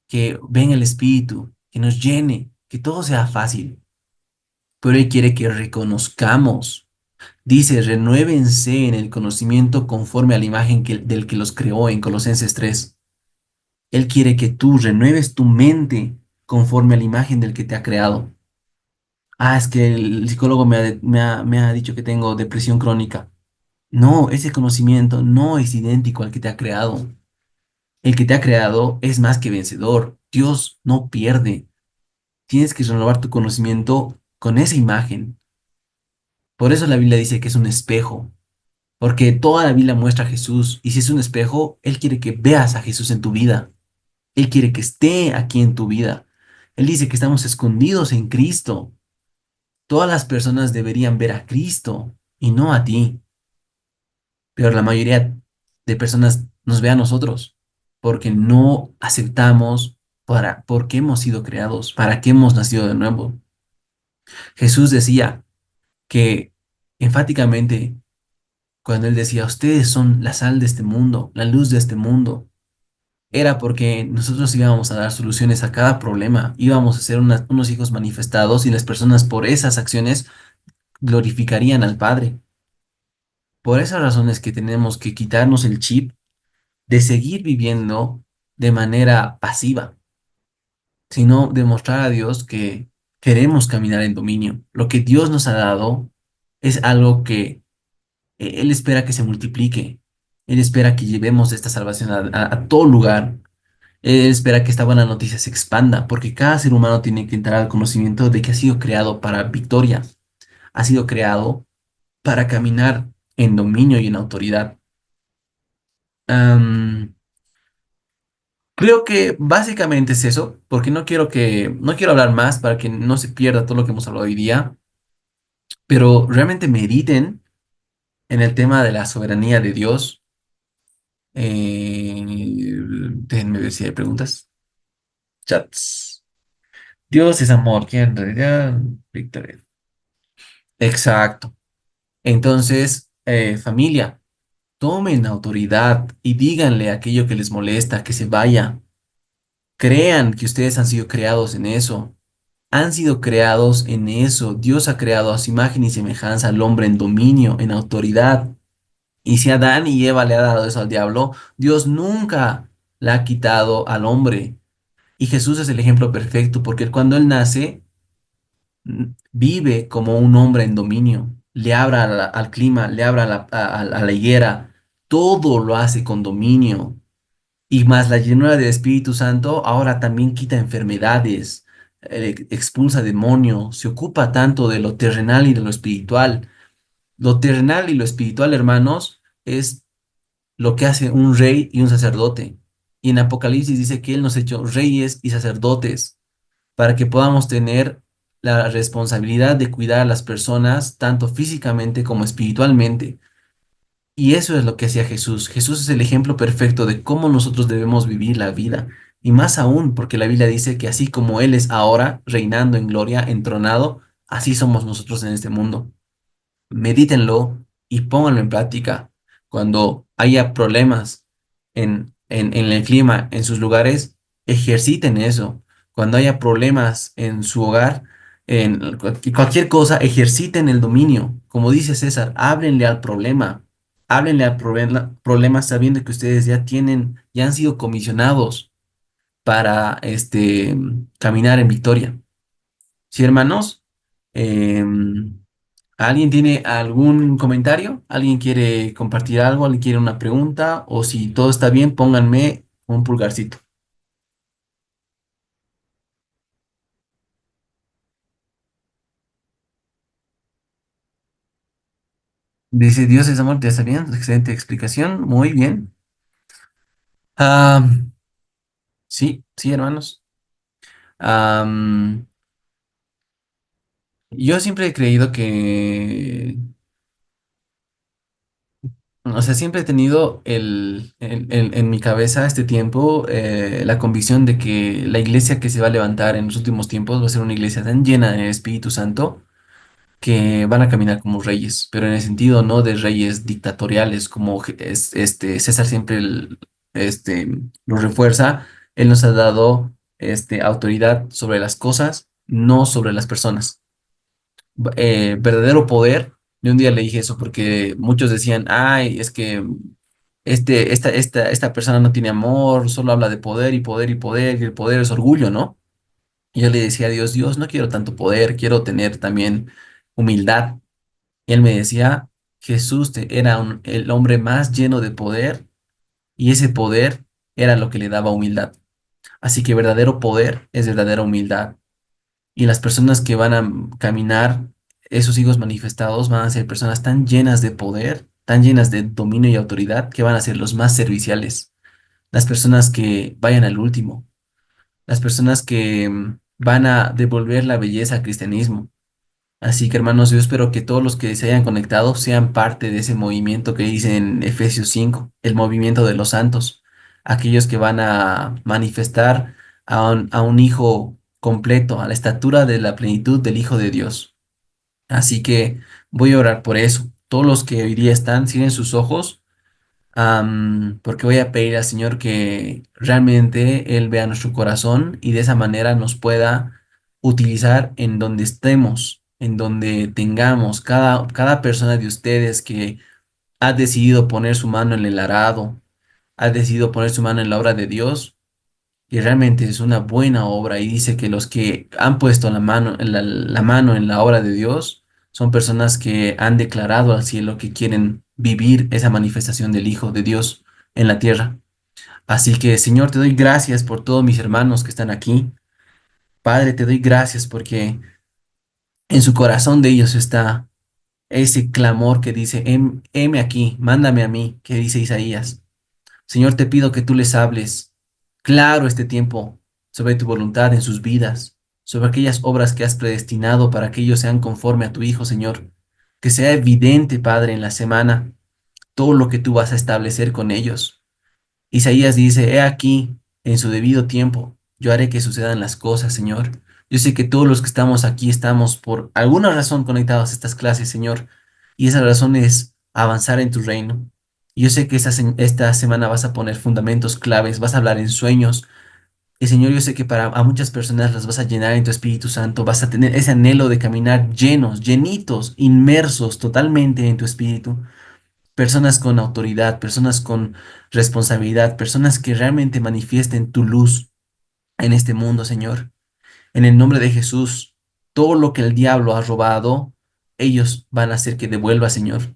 que venga el Espíritu, que nos llene, que todo sea fácil. Pero Él quiere que reconozcamos. Dice, renuévense en el conocimiento conforme a la imagen del que los creó en Colosenses 3. Él quiere que tú renueves tu mente conforme a la imagen del que te ha creado. Ah, es que el psicólogo me ha dicho que tengo depresión crónica. No, ese conocimiento no es idéntico al que te ha creado. El que te ha creado es más que vencedor. Dios no pierde. Tienes que renovar tu conocimiento con esa imagen. Por eso la Biblia dice que es un espejo, porque toda la Biblia muestra a Jesús, y si es un espejo, Él quiere que veas a Jesús en tu vida. Él quiere que esté aquí en tu vida. Él dice que estamos escondidos en Cristo. Todas las personas deberían ver a Cristo y no a ti, pero la mayoría de personas nos ve a nosotros porque no aceptamos por qué hemos sido creados, para qué hemos nacido de nuevo. Jesús decía que enfáticamente cuando él decía, ustedes son la sal de este mundo, la luz de este mundo, era porque nosotros íbamos a dar soluciones a cada problema, íbamos a ser unos hijos manifestados y las personas por esas acciones glorificarían al Padre. Por esas razones que tenemos que quitarnos el chip de seguir viviendo de manera pasiva, sino demostrar a Dios que queremos caminar en dominio. Lo que Dios nos ha dado es algo que Él espera que se multiplique. Él espera que llevemos esta salvación a todo lugar. Él espera que esta buena noticia se expanda, porque cada ser humano tiene que entrar al conocimiento de que ha sido creado para victoria, ha sido creado para caminar en dominio y en autoridad. Am, Creo que básicamente es eso, porque no quiero hablar más para que no se pierda todo lo que hemos hablado hoy día, pero realmente mediten en el tema de la soberanía de Dios. Déjenme ver si hay preguntas. Chats. Dios es amor, que en realidad, Victoria. Exacto. Entonces, familia, tomen autoridad y díganle aquello que les molesta, que se vaya. Crean que ustedes han sido creados en eso. Han sido creados en eso. Dios ha creado a su imagen y semejanza al hombre en dominio, en autoridad. Y si Adán y Eva le ha dado eso al diablo, Dios nunca la ha quitado al hombre. Y Jesús es el ejemplo perfecto porque cuando él nace, vive como un hombre en dominio. Le abra al clima, le abra a la higuera. Todo lo hace con dominio. Y más la llenura del Espíritu Santo ahora también quita enfermedades, expulsa demonios, se ocupa tanto de lo terrenal y de lo espiritual. Lo terrenal y lo espiritual, hermanos, es lo que hace un rey y un sacerdote. Y en Apocalipsis dice que Él nos ha hecho reyes y sacerdotes para que podamos tener la responsabilidad de cuidar a las personas, tanto físicamente como espiritualmente. Y eso es lo que hacía Jesús. Jesús es el ejemplo perfecto de cómo nosotros debemos vivir la vida. Y más aún, porque la Biblia dice que así como Él es ahora, reinando en gloria, entronado, así somos nosotros en este mundo. Medítenlo y pónganlo en práctica. Cuando haya problemas en el clima, en sus lugares, ejerciten eso. Cuando haya problemas en su hogar, en cualquier cosa, ejerciten el dominio. Como dice César, háblenle al problema. Háblenle al problema sabiendo que ustedes ya tienen, ya han sido comisionados para caminar en victoria. Sí, hermanos. Em, ¿Alguien tiene algún comentario? ¿Alguien quiere compartir algo? ¿Alguien quiere una pregunta? O si todo está bien, pónganme un pulgarcito. Dice Dios es amor, ya está bien. Excelente explicación. Muy bien. Ah, sí, sí, hermanos. Am, yo siempre he creído que, o sea, siempre he tenido en mi cabeza este tiempo la convicción de que la iglesia que se va a levantar en los últimos tiempos va a ser una iglesia tan llena del Espíritu Santo que van a caminar como reyes, pero en el sentido no de reyes dictatoriales, como César siempre lo refuerza. Él nos ha dado autoridad sobre las cosas, no sobre las personas. Verdadero poder. Yo un día le dije eso porque muchos decían, ay, es que esta persona no tiene amor, solo habla de poder y poder y poder, y el poder es orgullo, ¿no? Y yo le decía a Dios, Dios, no quiero tanto poder, quiero tener también humildad. Y él me decía, Jesús era el hombre más lleno de poder y ese poder era lo que le daba humildad. Así que verdadero poder es verdadera humildad. Y las personas que van a caminar, esos hijos manifestados, van a ser personas tan llenas de poder, tan llenas de dominio y autoridad, que van a ser los más serviciales. Las personas que vayan al último, las personas que van a devolver la belleza al cristianismo. Así que hermanos, yo espero que todos los que se hayan conectado sean parte de ese movimiento que dice en Efesios 5, el movimiento de los santos, aquellos que van a manifestar a un hijo completo, a la estatura de la plenitud del Hijo de Dios. Así que voy a orar por eso. Todos los que hoy día están, cierren sus ojos, porque voy a pedir al Señor que realmente Él vea nuestro corazón y de esa manera nos pueda utilizar en donde estemos, en donde tengamos cada persona de ustedes que ha decidido poner su mano en el arado, ha decidido poner su mano en la obra de Dios, y realmente es una buena obra y dice que los que han puesto la mano en la obra de Dios son personas que han declarado al cielo que quieren vivir esa manifestación del Hijo de Dios en la tierra. Así que, Señor, te doy gracias por todos mis hermanos que están aquí. Padre, te doy gracias porque en su corazón de ellos está ese clamor que dice, heme aquí, mándame a mí, que dice Isaías. Señor, te pido que tú les hables claro este tiempo sobre tu voluntad en sus vidas, sobre aquellas obras que has predestinado para que ellos sean conforme a tu Hijo, Señor. Que sea evidente, Padre, en la semana todo lo que tú vas a establecer con ellos. Isaías dice, he aquí, en su debido tiempo, yo haré que sucedan las cosas, Señor. Yo sé que todos los que estamos aquí estamos por alguna razón conectados a estas clases, Señor, y esa razón es avanzar en tu reino. Y yo sé que esta semana vas a poner fundamentos claves, vas a hablar en sueños. Y Señor, yo sé que para a muchas personas las vas a llenar en tu Espíritu Santo, vas a tener ese anhelo de caminar llenos, llenitos, inmersos totalmente en tu Espíritu. Personas con autoridad, personas con responsabilidad, personas que realmente manifiesten tu luz en este mundo, Señor. En el nombre de Jesús, todo lo que el diablo ha robado, ellos van a hacer que devuelva, Señor.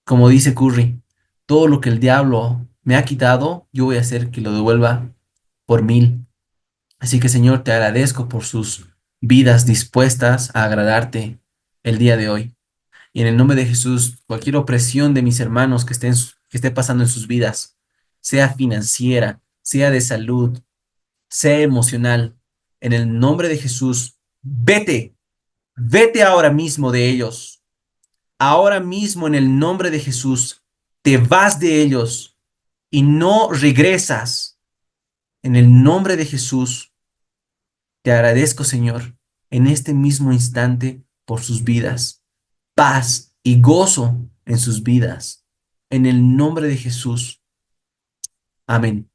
Como dice Curry, todo lo que el diablo me ha quitado, yo voy a hacer que lo devuelva por mil. Así que, Señor, te agradezco por sus vidas dispuestas a agradarte el día de hoy. Y en el nombre de Jesús, cualquier opresión de mis hermanos que esté pasando en sus vidas, sea financiera, sea de salud, sea emocional, en el nombre de Jesús, vete, vete ahora mismo de ellos. Ahora mismo en el nombre de Jesús, te vas de ellos y no regresas En el nombre de Jesús, te agradezco, Señor, en este mismo instante por sus vidas. Paz y gozo en sus vidas. En el nombre de Jesús. Amén.